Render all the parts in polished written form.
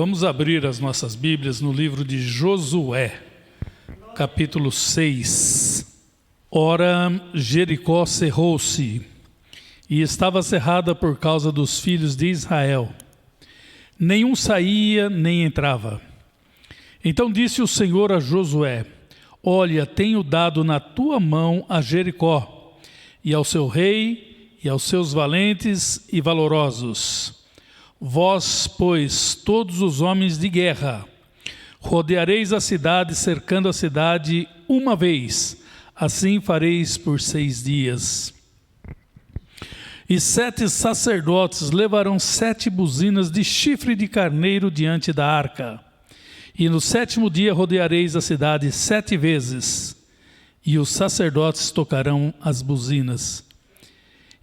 Vamos abrir as nossas Bíblias no livro de Josué, capítulo 6. Ora, Jericó cerrou-se, e estava cerrada por causa dos filhos de Israel. Nenhum saía, nem entrava. Então disse o Senhor a Josué: Olha, tenho dado na tua mão a Jericó, e ao seu rei, e aos seus valentes e valorosos. Vós, pois, todos os homens de guerra, rodeareis a cidade, cercando a cidade uma vez. Assim fareis por 6 dias. E 7 sacerdotes levarão 7 buzinas de chifre de carneiro diante da arca. E no 7º dia rodeareis a cidade 7 vezes. E os sacerdotes tocarão as buzinas.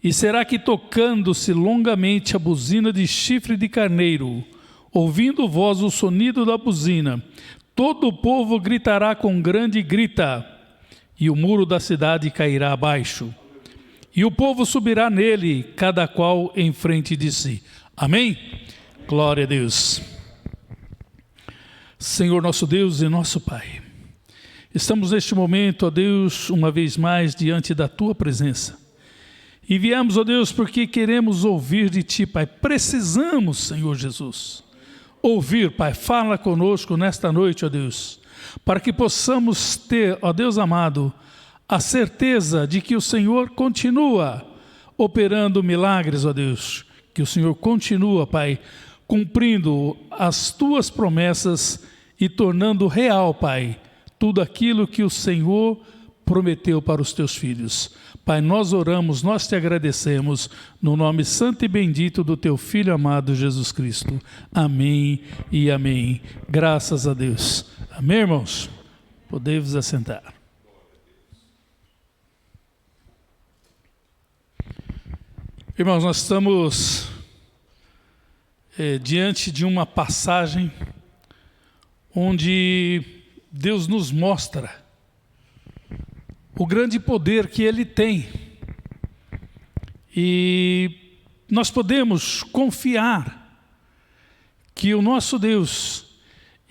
E será que, tocando-se longamente a buzina de chifre de carneiro, ouvindo vós o sonido da buzina, todo o povo gritará com grande grita, e o muro da cidade cairá abaixo. E o povo subirá nele, cada qual em frente de si. Amém? Glória a Deus. Senhor nosso Deus e nosso Pai, estamos neste momento, ó Deus, uma vez mais diante da Tua presença. E viemos, ó Deus, porque queremos ouvir de Ti, Pai. Precisamos, Senhor Jesus, ouvir, Pai. Fala conosco nesta noite, ó Deus, para que possamos ter, ó Deus amado, a certeza de que o Senhor continua operando milagres, ó Deus. Que o Senhor continua, Pai, cumprindo as Tuas promessas e tornando real, Pai, tudo aquilo que o Senhor prometeu para os Teus filhos. Pai, nós oramos, nós Te agradecemos, no nome santo e bendito do Teu Filho amado Jesus Cristo. Amém e amém. Graças a Deus. Amém, irmãos? Podemos assentar. Irmãos, nós estamos diante de uma passagem onde Deus nos mostra o grande poder que Ele tem. E nós podemos confiar que o nosso Deus,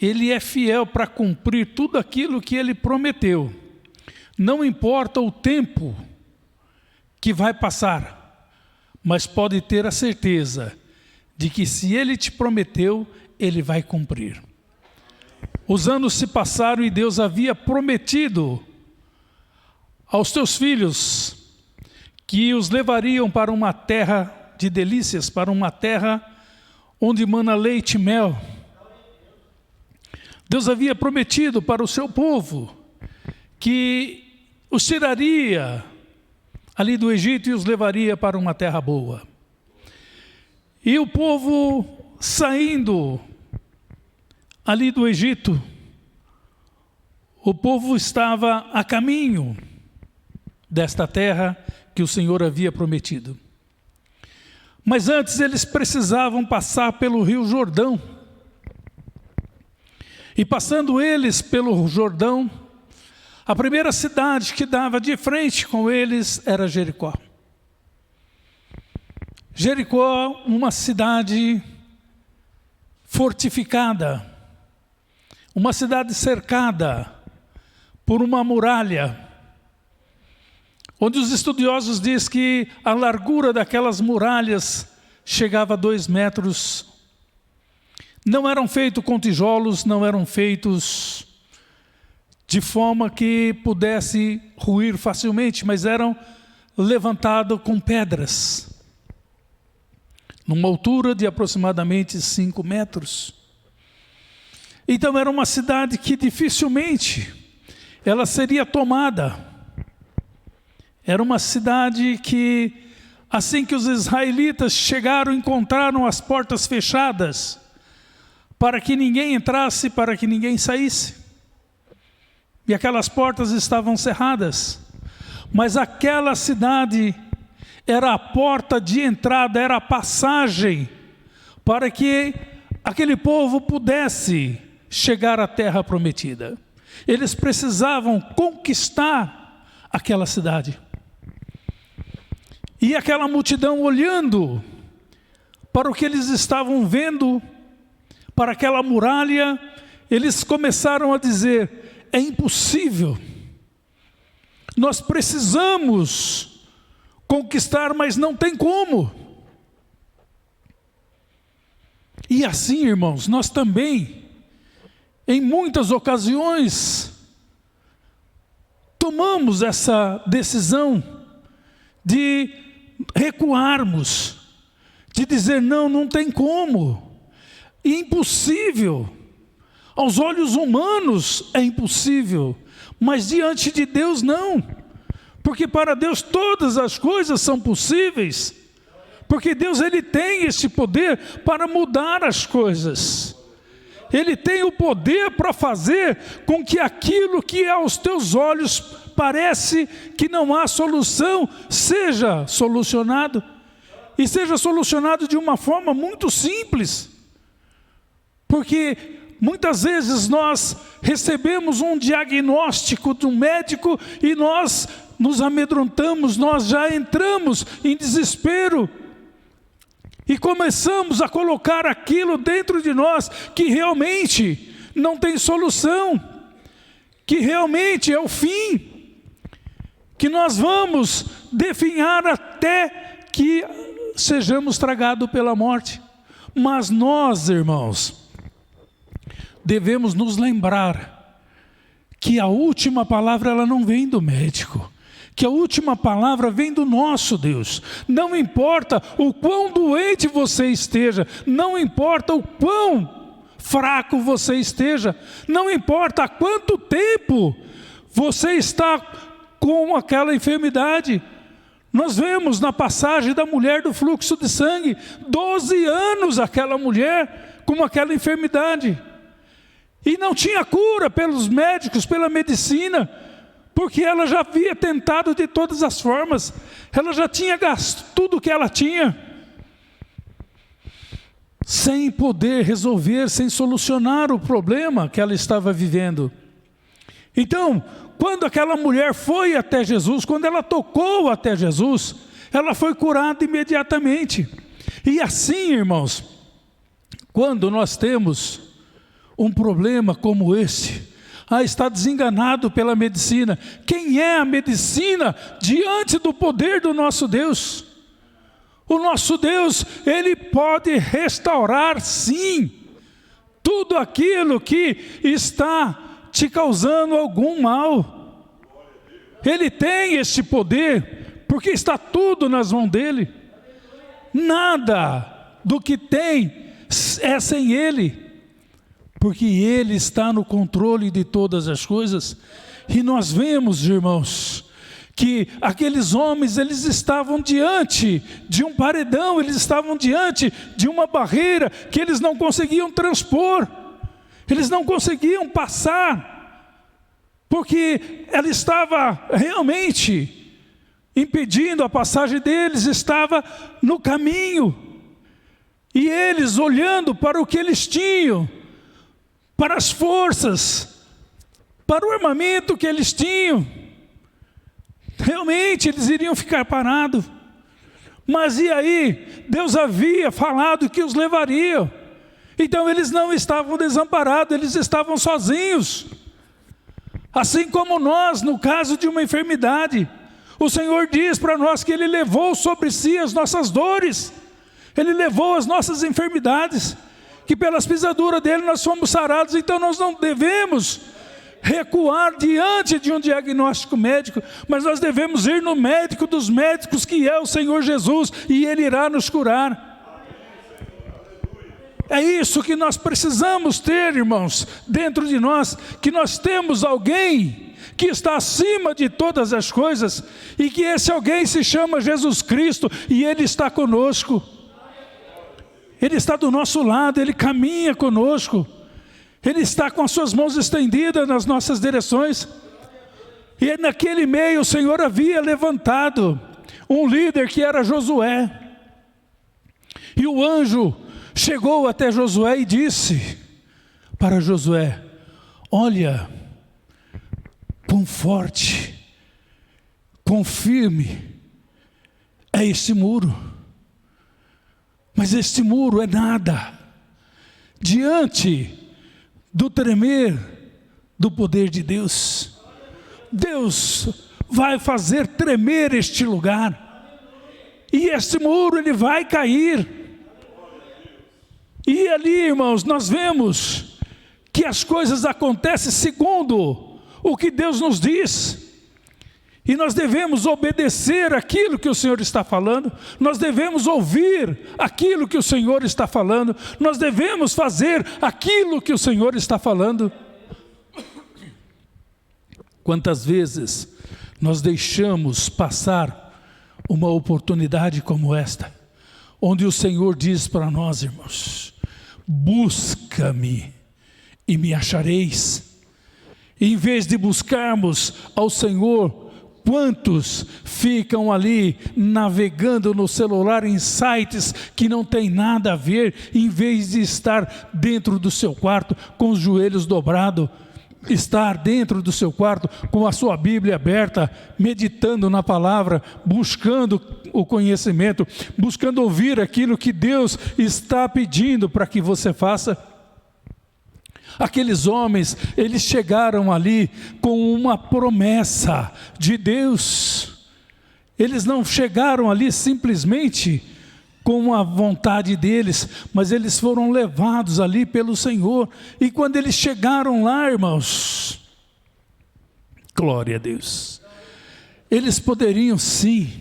Ele é fiel para cumprir tudo aquilo que Ele prometeu. Não importa o tempo que vai passar, mas pode ter a certeza de que se Ele te prometeu, Ele vai cumprir. Os anos se passaram e Deus havia prometido aos teus filhos que os levariam para uma terra de delícias, para uma terra onde mana leite e mel. Deus havia prometido para o seu povo que os tiraria ali do Egito e os levaria para uma terra boa. E o povo saindo ali do Egito, o povo estava a caminho desta terra que o Senhor havia prometido. Mas antes eles precisavam passar pelo rio Jordão. E passando eles pelo Jordão, a primeira cidade que dava de frente com eles era Jericó. Jericó, uma cidade fortificada, uma cidade cercada por uma muralha, onde os estudiosos dizem que a largura daquelas muralhas chegava a 2 metros. Não eram feitos com tijolos, não eram feitos de forma que pudesse ruir facilmente, mas eram levantados com pedras, numa altura de aproximadamente 5 metros. Então era uma cidade que dificilmente ela seria tomada. Era uma cidade que, assim que os israelitas chegaram, encontraram as portas fechadas, para que ninguém entrasse, para que ninguém saísse. E aquelas portas estavam cerradas. Mas aquela cidade era a porta de entrada, era a passagem, para que aquele povo pudesse chegar à terra prometida. Eles precisavam conquistar aquela cidade. E aquela multidão olhando para o que eles estavam vendo, para aquela muralha, eles começaram a dizer: é impossível, nós precisamos conquistar, mas não tem como. E assim, irmãos, nós também, em muitas ocasiões, tomamos essa decisão de recuarmos, de dizer: não, não tem como, impossível. Aos olhos humanos é impossível, mas diante de Deus não, porque para Deus todas as coisas são possíveis, porque Deus, Ele tem esse poder para mudar as coisas. Ele tem o poder para fazer com que aquilo que aos teus olhos parece que não há solução, seja solucionado, e seja solucionado de uma forma muito simples. Porque muitas vezes nós recebemos um diagnóstico de um médico e nós nos amedrontamos, nós já entramos em desespero e começamos a colocar aquilo dentro de nós que realmente não tem solução, que realmente é o fim, que nós vamos definhar até que sejamos tragados pela morte. Mas nós, irmãos, devemos nos lembrar que a última palavra, ela não vem do médico, que a última palavra vem do nosso Deus. Não importa o quão doente você esteja, não importa o quão fraco você esteja, não importa há quanto tempo você está com aquela enfermidade. Nós vemos na passagem da mulher do fluxo de sangue, 12 anos aquela mulher com aquela enfermidade. E não tinha cura pelos médicos, pela medicina, porque ela já havia tentado de todas as formas, ela já tinha gasto tudo o que ela tinha, sem poder resolver, sem solucionar o problema que ela estava vivendo. Então, quando aquela mulher foi até Jesus, quando ela tocou até Jesus, ela foi curada imediatamente. E assim, irmãos, quando nós temos um problema como esse, está desenganado pela medicina. Quem é a medicina diante do poder do nosso Deus? O nosso Deus, Ele pode restaurar, sim, tudo aquilo que está te causando algum mal. Ele tem este poder, porque está tudo nas mãos dEle. Nada do que tem é sem Ele, porque Ele está no controle de todas as coisas. E nós vemos, irmãos, que aqueles homens, eles estavam diante de um paredão, eles estavam diante de uma barreira que eles não conseguiam transpor, eles não conseguiam passar, porque ela estava realmente impedindo a passagem deles, estava no caminho, e eles olhando para o que eles tinham, para as forças, para o armamento que eles tinham, realmente eles iriam ficar parados. Mas e aí? Deus havia falado que os levaria. Então eles não estavam desamparados, eles estavam sozinhos. Assim como nós, no caso de uma enfermidade, o Senhor diz para nós que Ele levou sobre si as nossas dores, Ele levou as nossas enfermidades, que pelas pisaduras dele nós fomos sarados. Então nós não devemos recuar diante de um diagnóstico médico, mas nós devemos ir no médico dos médicos, que é o Senhor Jesus, e Ele irá nos curar. É isso que nós precisamos ter, irmãos, dentro de nós, que nós temos alguém que está acima de todas as coisas, e que esse alguém se chama Jesus Cristo, e Ele está conosco. Ele está do nosso lado, Ele caminha conosco, Ele está com as suas mãos estendidas nas nossas direções. E naquele meio o Senhor havia levantado um líder que era Josué. E o anjo chegou até Josué e disse para Josué: olha, quão forte, quão firme é este muro. Mas este muro é nada. diante do tremer do poder de Deus. Deus vai fazer tremer este lugar, e este muro ele vai cair. E ali, irmãos, nós vemos que as coisas acontecem segundo o que Deus nos diz. E nós devemos obedecer aquilo que o Senhor está falando, nós devemos ouvir aquilo que o Senhor está falando, nós devemos fazer aquilo que o Senhor está falando. Quantas vezes nós deixamos passar uma oportunidade como esta, onde o Senhor diz para nós, irmãos: busca-me e me achareis. E em vez de buscarmos ao Senhor, quantos ficam ali navegando no celular em sites que não tem nada a ver, em vez de estar dentro do seu quarto com os joelhos dobrados, estar dentro do seu quarto com a sua Bíblia aberta, meditando na palavra, buscando o conhecimento, buscando ouvir aquilo que Deus está pedindo para que você faça. Aqueles homens, eles chegaram ali com uma promessa de Deus. Eles não chegaram ali simplesmente com a vontade deles, mas eles foram levados ali pelo Senhor. E quando eles chegaram lá, irmãos, glória a Deus, eles poderiam sim,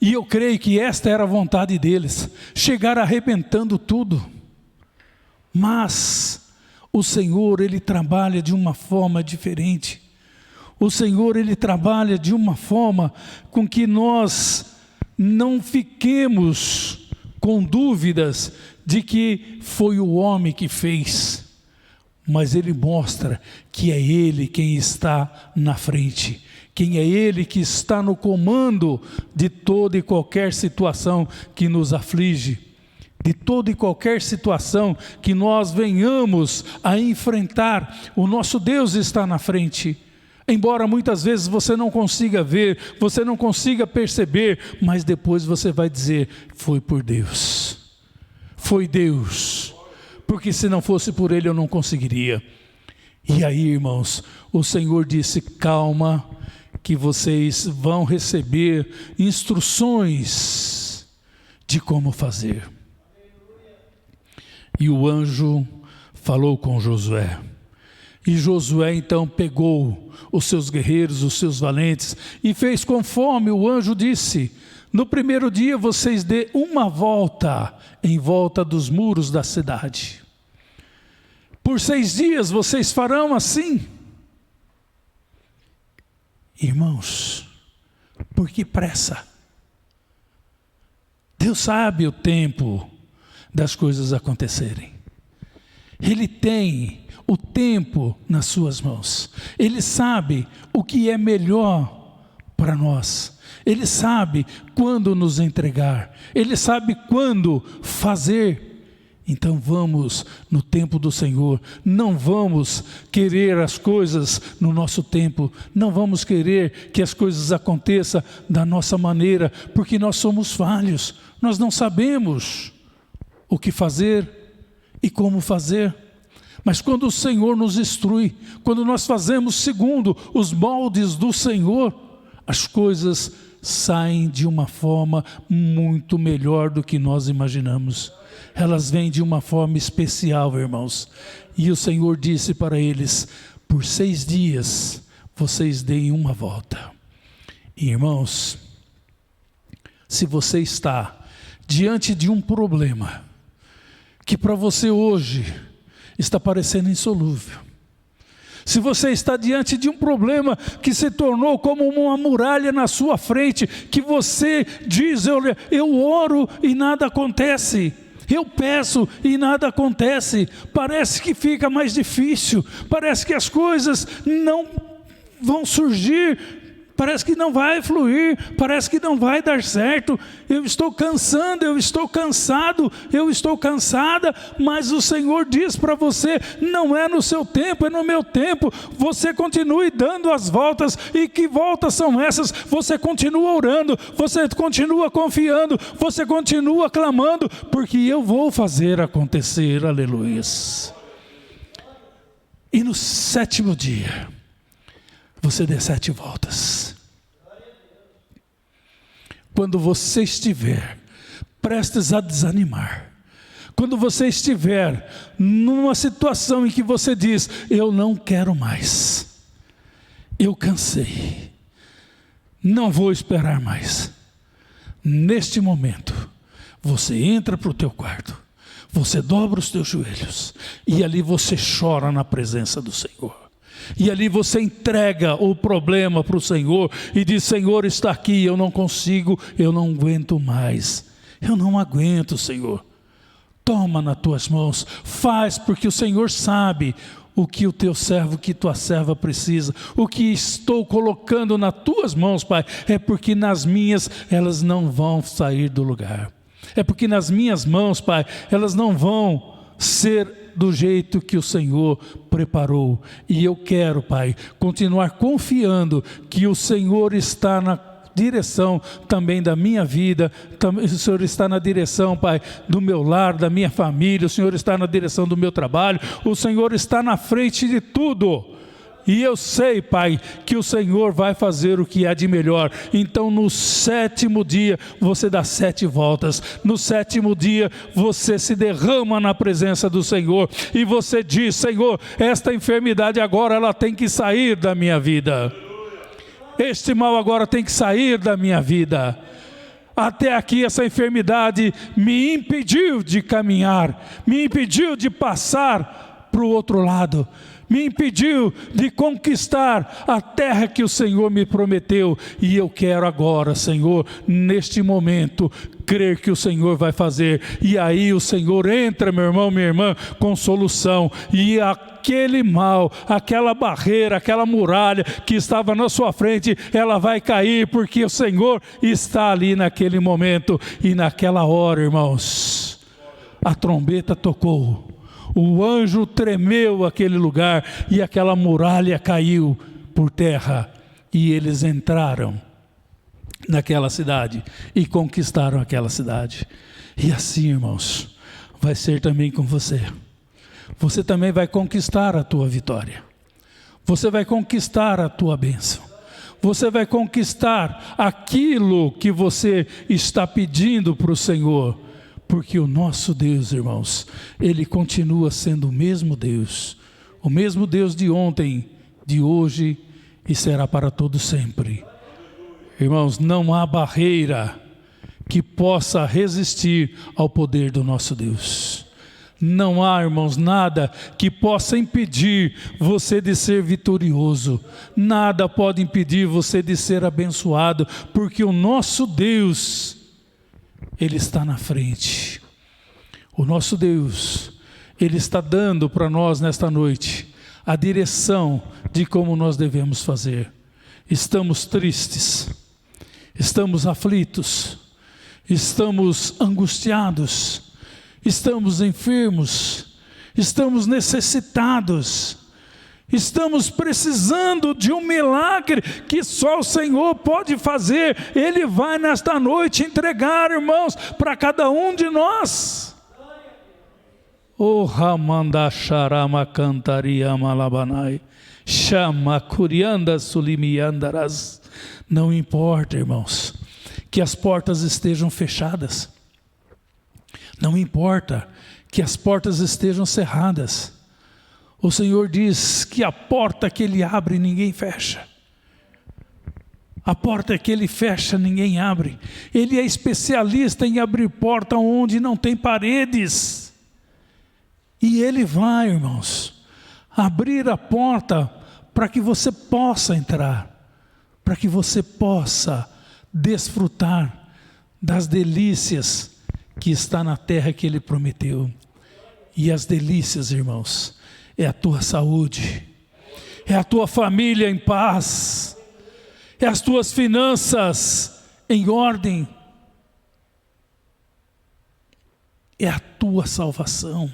e eu creio que esta era a vontade deles, chegar arrebentando tudo. Mas o Senhor, Ele trabalha de uma forma diferente. O Senhor, Ele trabalha de uma forma com que nós não fiquemos com dúvidas de que foi o homem que fez, mas Ele mostra que é Ele quem está na frente, quem é Ele que está no comando de toda e qualquer situação que nos aflige, de toda e qualquer situação que nós venhamos a enfrentar. O nosso Deus está na frente. Embora muitas vezes você não consiga ver, você não consiga perceber, mas depois você vai dizer: foi por Deus, foi Deus, porque se não fosse por Ele eu não conseguiria. E aí, irmãos, o Senhor disse: calma, que vocês vão receber instruções de como fazer. E o anjo falou com Josué. E Josué então pegou os seus guerreiros, os seus valentes, e fez conforme o anjo disse. No primeiro dia vocês dê uma volta em volta dos muros da cidade. Por 6 dias vocês farão assim. Irmãos, por que pressa? Deus sabe o tempo das coisas acontecerem. Ele tem o tempo nas suas mãos. Ele sabe o que é melhor para nós. Ele sabe quando nos entregar. Ele sabe quando fazer. Então vamos no tempo do Senhor. Não vamos querer as coisas no nosso tempo. Não vamos querer que as coisas aconteçam da nossa maneira, porque nós somos falhos. Nós não sabemos o que fazer e como fazer. Mas quando o Senhor nos instrui, quando nós fazemos segundo os moldes do Senhor, as coisas saem de uma forma muito melhor do que nós imaginamos. Elas vêm de uma forma especial, irmãos. E o Senhor disse para eles: por 6 dias vocês deem uma volta. E, irmãos, se você está diante de um problema que para você hoje está parecendo insolúvel, se você está diante de um problema que se tornou como uma muralha na sua frente, que você diz: eu oro e nada acontece, eu peço e nada acontece, parece que fica mais difícil, parece que as coisas não vão surgir, parece que não vai fluir, parece que não vai dar certo. Eu estou cansando, eu estou cansado, eu estou cansada, mas o Senhor diz para você: não é no seu tempo, é no meu tempo. Você continue dando as voltas. E que voltas são essas? Você continua orando, você continua confiando, você continua clamando, porque eu vou fazer acontecer, aleluia. E no 7º dia, você dê 7 voltas. Quando você estiver prestes a desanimar, quando você estiver numa situação em que você diz: eu não quero mais, eu cansei, não vou esperar mais. Neste momento, você entra para o teu quarto, você dobra os teus joelhos, e ali você chora na presença do Senhor. E ali você entrega o problema para o Senhor e diz: Senhor, está aqui, eu não consigo, eu não aguento mais. Eu não aguento, Senhor. Toma nas tuas mãos, faz, porque o Senhor sabe o que o teu servo, o que tua serva precisa. O que estou colocando nas tuas mãos, Pai, é porque nas minhas elas não vão sair do lugar. É porque nas minhas mãos, Pai, elas não vão ser do jeito que o Senhor preparou. E eu quero, Pai, continuar confiando que o Senhor está na direção também da minha vida. O Senhor está na direção, Pai, do meu lar, da minha família. O Senhor está na direção do meu trabalho. O Senhor está na frente de tudo. E eu sei, Pai, que o Senhor vai fazer o que há de melhor. Então no 7º dia você dá 7 voltas. No 7º dia você se derrama na presença do Senhor. E você diz: Senhor, esta enfermidade agora ela tem que sair da minha vida. Este mal agora tem que sair da minha vida. Até aqui essa enfermidade me impediu de caminhar, me impediu de passar para o outro lado, me impediu de conquistar a terra que o Senhor me prometeu. E eu quero agora, Senhor, neste momento, crer que o Senhor vai fazer. E aí o Senhor entra, meu irmão, minha irmã, com solução. E aquele mal, aquela barreira, aquela muralha que estava na sua frente, ela vai cair, porque o Senhor está ali naquele momento. E naquela hora, irmãos, a trombeta tocou. O anjo tremeu aquele lugar e aquela muralha caiu por terra. E eles entraram naquela cidade e conquistaram aquela cidade. E assim, irmãos, vai ser também com você. Você também vai conquistar a tua vitória. Você vai conquistar a tua bênção. Você vai conquistar aquilo que você está pedindo para o Senhor. Porque o nosso Deus, irmãos, Ele continua sendo o mesmo Deus de ontem, de hoje e será para todo sempre. Irmãos, não há barreira que possa resistir ao poder do nosso Deus. Não há, irmãos, nada que possa impedir você de ser vitorioso. Nada pode impedir você de ser abençoado, porque o nosso Deus, Ele está na frente. O nosso Deus, Ele está dando para nós nesta noite a direção de como nós devemos fazer. Estamos tristes, estamos aflitos, estamos angustiados, estamos enfermos, estamos necessitados. Estamos precisando de um milagre que só o Senhor pode fazer. Ele vai nesta noite entregar, irmãos, para cada um de nós. O Ramanda Sharama Cantaria Malabanai Chama Curianda Sulimiandaras. Não importa, irmãos, que as portas estejam fechadas. Não importa que as portas estejam cerradas. O Senhor diz que a porta que Ele abre, ninguém fecha. A porta que Ele fecha, ninguém abre. Ele é especialista em abrir porta onde não tem paredes. E Ele vai, irmãos, abrir a porta para que você possa entrar, para que você possa desfrutar das delícias que está na terra que Ele prometeu. E as delícias, irmãos, é a tua saúde, é a tua família em paz, é as tuas finanças em ordem, é a tua salvação.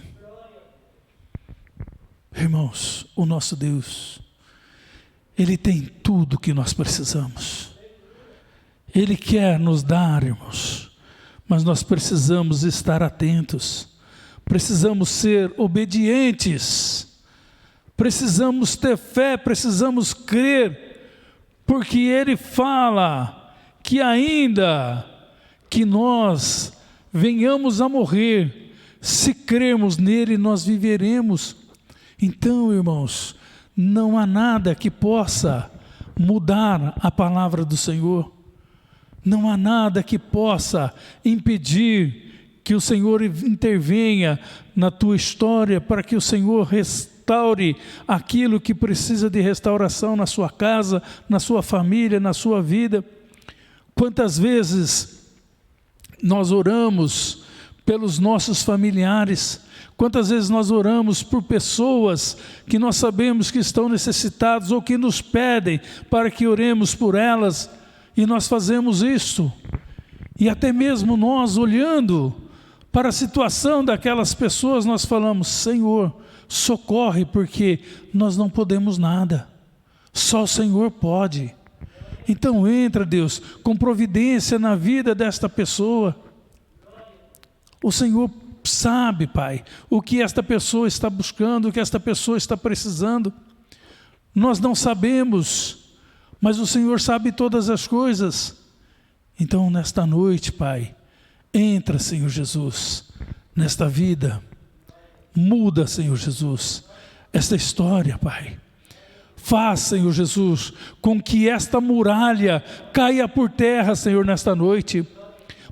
Irmãos, o nosso Deus, Ele tem tudo que nós precisamos. Ele quer nos dar, irmãos, mas nós precisamos estar atentos, precisamos ser obedientes, precisamos ter fé, precisamos crer, porque Ele fala que ainda que nós venhamos a morrer, se crermos nele, nós viveremos. Então, irmãos, não há nada que possa mudar a palavra do Senhor. Não há nada que possa impedir que o Senhor intervenha na tua história, para que o Senhor restaure aquilo que precisa de restauração na sua casa, na sua família, na sua vida. Quantas vezes nós oramos pelos nossos familiares, quantas vezes nós oramos por pessoas que nós sabemos que estão necessitadas ou que nos pedem para que oremos por elas, e nós fazemos isso, e até mesmo nós olhando para a situação daquelas pessoas, nós falamos: Senhor, socorre, porque nós não podemos nada, só o Senhor pode. Então entra, Deus, com providência na vida desta pessoa. O Senhor sabe, Pai, o que esta pessoa está buscando, o que esta pessoa está precisando. Nós não sabemos, mas o Senhor sabe todas as coisas. Então nesta noite, Pai, entra, Senhor Jesus, nesta vida. Muda, Senhor Jesus, esta história, Pai. Faz, Senhor Jesus, com que esta muralha caia por terra, Senhor, nesta noite,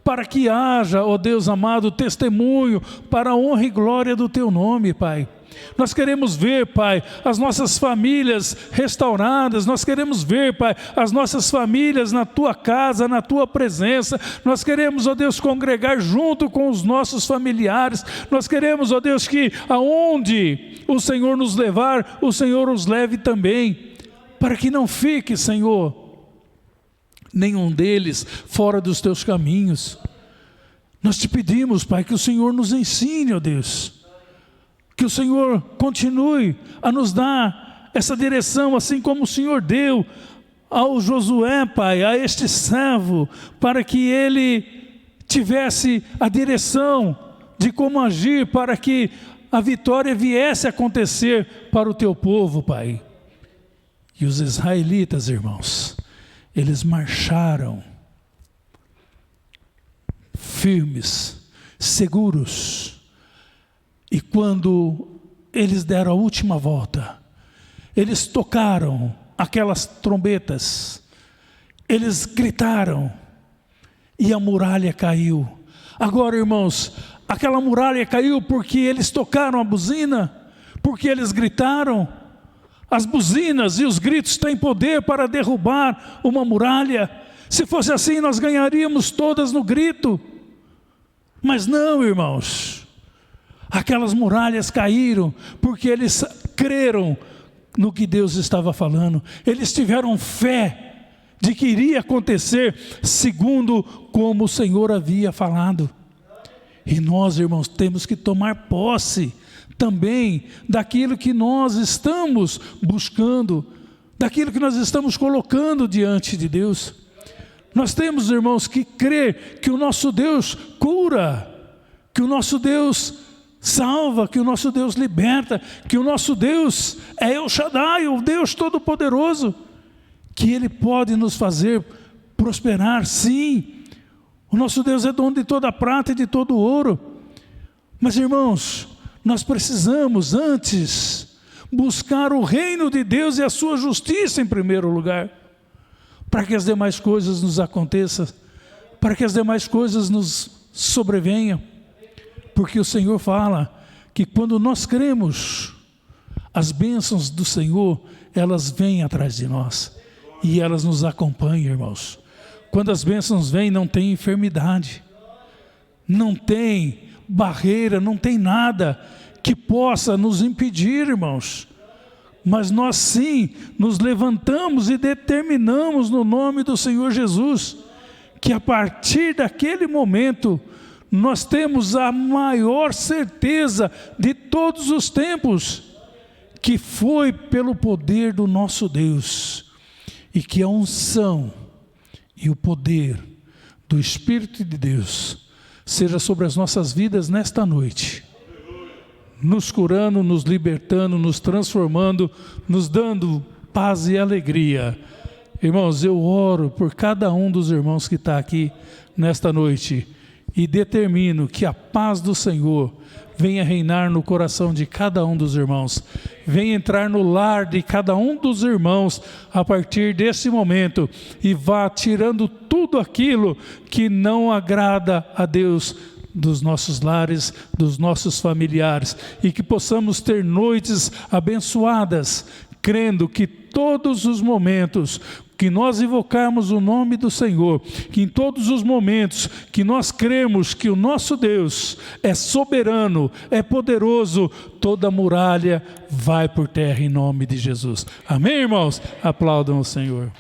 para que haja, ó Deus amado, testemunho para a honra e glória do Teu nome, Pai. Nós queremos ver, Pai, as nossas famílias restauradas, nós queremos ver, Pai, as nossas famílias na Tua casa, na Tua presença. Nós queremos, ó Deus, congregar junto com os nossos familiares. Nós queremos, ó Deus, que aonde o Senhor nos levar, o Senhor os leve também, para que não fique, Senhor, nenhum deles fora dos Teus caminhos. Nós te pedimos, Pai, que o Senhor nos ensine, ó Deus, que o Senhor continue a nos dar essa direção, assim como o Senhor deu ao Josué, Pai, a este servo, para que ele tivesse a direção de como agir, para que a vitória viesse a acontecer para o Teu povo, Pai. E os israelitas, irmãos, eles marcharam firmes, seguros. E quando eles deram a última volta, eles tocaram aquelas trombetas, eles gritaram, e a muralha caiu. Agora, irmãos, aquela muralha caiu porque eles tocaram a buzina, porque eles gritaram. As buzinas e os gritos têm poder para derrubar uma muralha. Se fosse assim, nós ganharíamos todas no grito. Mas não, irmãos. Aquelas muralhas caíram porque eles creram no que Deus estava falando. Eles tiveram fé de que iria acontecer segundo como o Senhor havia falado. E nós, irmãos, temos que tomar posse também daquilo que nós estamos buscando, daquilo que nós estamos colocando diante de Deus. Nós temos, irmãos, que crer que o nosso Deus cura, que o nosso Deus salva, que o nosso Deus liberta, que o nosso Deus é El Shaddai, o Deus Todo-Poderoso, que Ele pode nos fazer prosperar, sim. O nosso Deus é dono de toda a prata e de todo o ouro. Mas, irmãos, nós precisamos antes buscar o reino de Deus e a sua justiça em primeiro lugar, para que as demais coisas nos aconteçam, para que as demais coisas nos sobrevenham. Porque o Senhor fala que quando nós cremos, as bênçãos do Senhor, elas vêm atrás de nós e elas nos acompanham, irmãos. Quando as bênçãos vêm, não tem enfermidade, não tem barreira, não tem nada que possa nos impedir, irmãos. mas nós sim nos levantamos e determinamos no nome do Senhor Jesus, que a partir daquele momento, nós temos a maior certeza de todos os tempos, que foi pelo poder do nosso Deus, e que a unção e o poder do Espírito de Deus seja sobre as nossas vidas nesta noite, nos curando, nos libertando, nos transformando, nos dando paz e alegria. Irmãos, eu oro por cada um dos irmãos que está aqui nesta noite e determino que a paz do Senhor venha reinar no coração de cada um dos irmãos, venha entrar no lar de cada um dos irmãos a partir desse momento e vá tirando tudo aquilo que não agrada a Deus dos nossos lares, dos nossos familiares, e que possamos ter noites abençoadas, crendo que todos os momentos que nós invocarmos o nome do Senhor, que em todos os momentos que nós cremos que o nosso Deus é soberano, é poderoso, toda muralha vai por terra em nome de Jesus. Amém, irmãos? Aplaudam o Senhor.